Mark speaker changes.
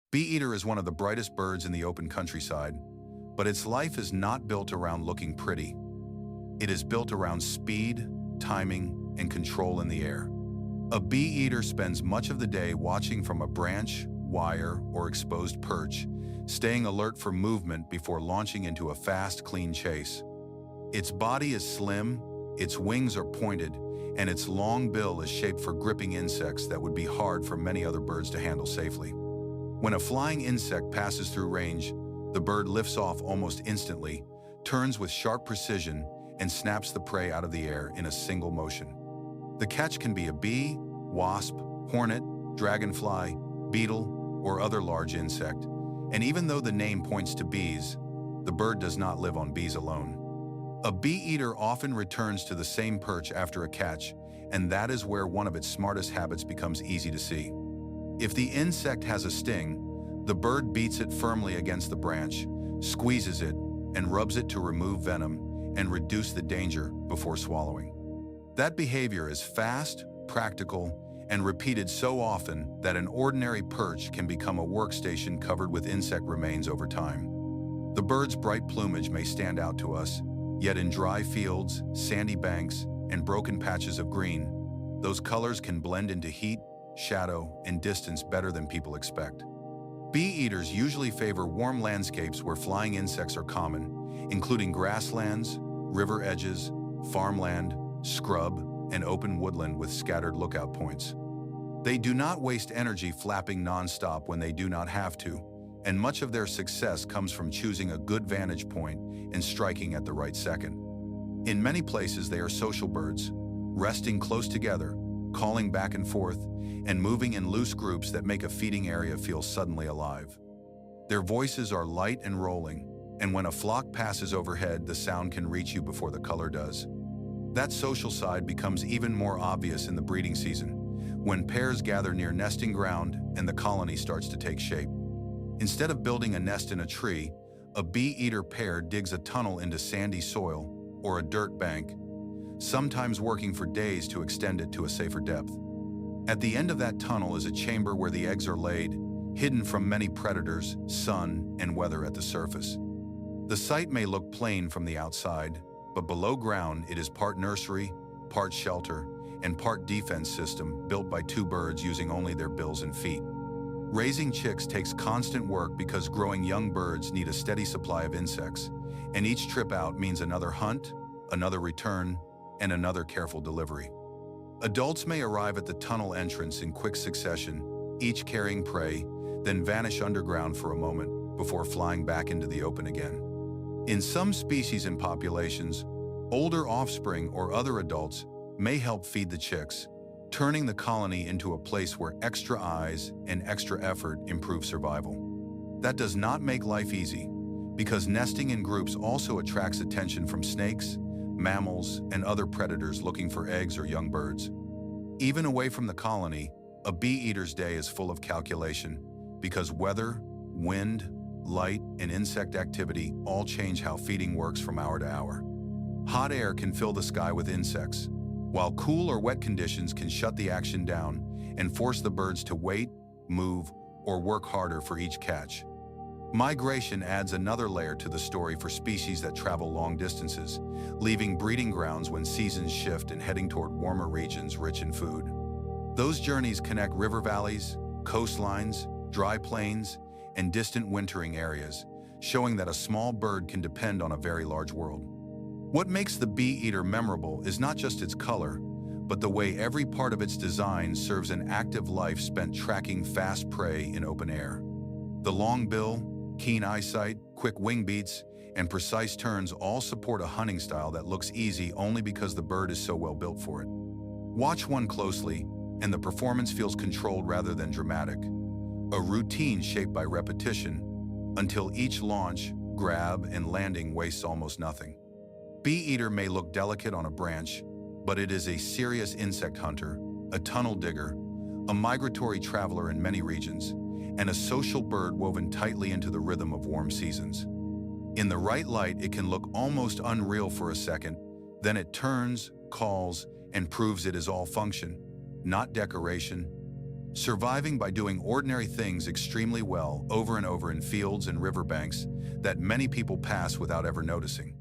Speaker 1: Bee-eater is one of the brightest birds in the open countryside, but its life is not built around looking pretty. It is built around speed, timing, and control in the air. A bee-eater spends much of the day watching from a branch, wire, or exposed perch, staying alert for movement before launching into a fast, clean chase. Its body is slim, its wings are pointed, and its long bill is shaped for gripping insects that would be hard for many other birds to handle safely. When a flying insect passes through range, the bird lifts off almost instantly, turns with sharp precision, and snaps the prey out of the air in a single motion. The catch can be a bee, wasp, hornet, dragonfly, beetle, or other large insect. And even though the name points to bees, the bird does not live on bees alone. A bee-eater often returns to the same perch after a catch, and that is where one of its smartest habits becomes easy to see. If the insect has a sting, the bird beats it firmly against the branch, squeezes it, and rubs it to remove venom and reduce the danger before swallowing. That behavior is fast, practical, and repeated so often that an ordinary perch can become a workstation covered with insect remains over time. The bird's bright plumage may stand out to us, yet in dry fields, sandy banks, and broken patches of green, those colors can blend into heat, shadow, and distance better than people expect. Bee-eaters usually favor warm landscapes where flying insects are common, including grasslands, river edges, farmland, scrub, and open woodland with scattered lookout points. They do not waste energy flapping non-stop when they do not have to, and much of their success comes from choosing a good vantage point and striking at the right second. In many places, they are social birds, resting close together, calling back and forth, and moving in loose groups that make a feeding area feel suddenly alive. Their voices are light and rolling, and when a flock passes overhead, the sound can reach you before the color does. That social side becomes even more obvious in the breeding season, when pairs gather near nesting ground and the colony starts to take shape. Instead of building a nest in a tree, a bee-eater pair digs a tunnel into sandy soil or a dirt bank, sometimes working for days to extend it to a safer depth. At the end of that tunnel is a chamber where the eggs are laid, hidden from many predators, sun, and weather at the surface. The site may look plain from the outside, but below ground it is part nursery, part shelter, and part defense system built by two birds using only their bills and feet. Raising chicks takes constant work because growing young birds need a steady supply of insects, and each trip out means another hunt, another return, and another careful delivery. Adults may arrive at the tunnel entrance in quick succession, each carrying prey, then vanish underground for a moment before flying back into the open again. In some species and populations, older offspring or other adults may help feed the chicks, turning the colony into a place where extra eyes and extra effort improve survival. That does not make life easy, because nesting in groups also attracts attention from snakes, mammals, and other predators looking for eggs or young birds. Even away from the colony, a bee-eater's day is full of calculation, because weather, wind, light, and insect activity all change how feeding works from hour to hour. Hot air can fill the sky with insects, while cool or wet conditions can shut the action down and force the birds to wait, move, or work harder for each catch. Migration adds another layer to the story for species that travel long distances, leaving breeding grounds when seasons shift and heading toward warmer regions rich in food. Those journeys connect river valleys, coastlines, dry plains, and distant wintering areas, showing that a small bird can depend on a very large world. What makes the bee-eater memorable is not just its color, but the way every part of its design serves an active life spent tracking fast prey in open air. The long bill, keen eyesight, quick wing beats, and precise turns all support a hunting style that looks easy only because the bird is so well built for it. Watch one closely, and the performance feels controlled rather than dramatic. A routine shaped by repetition, until each launch, grab, and landing wastes almost nothing. Bee-eater may look delicate on a branch, but it is a serious insect hunter, a tunnel digger, a migratory traveler in many regions, and a social bird woven tightly into the rhythm of warm seasons. In the right light, it can look almost unreal for a second, then it turns, calls, and proves it is all function, not decoration. surviving by doing ordinary things extremely well over and over in fields and riverbanks that many people pass without ever noticing.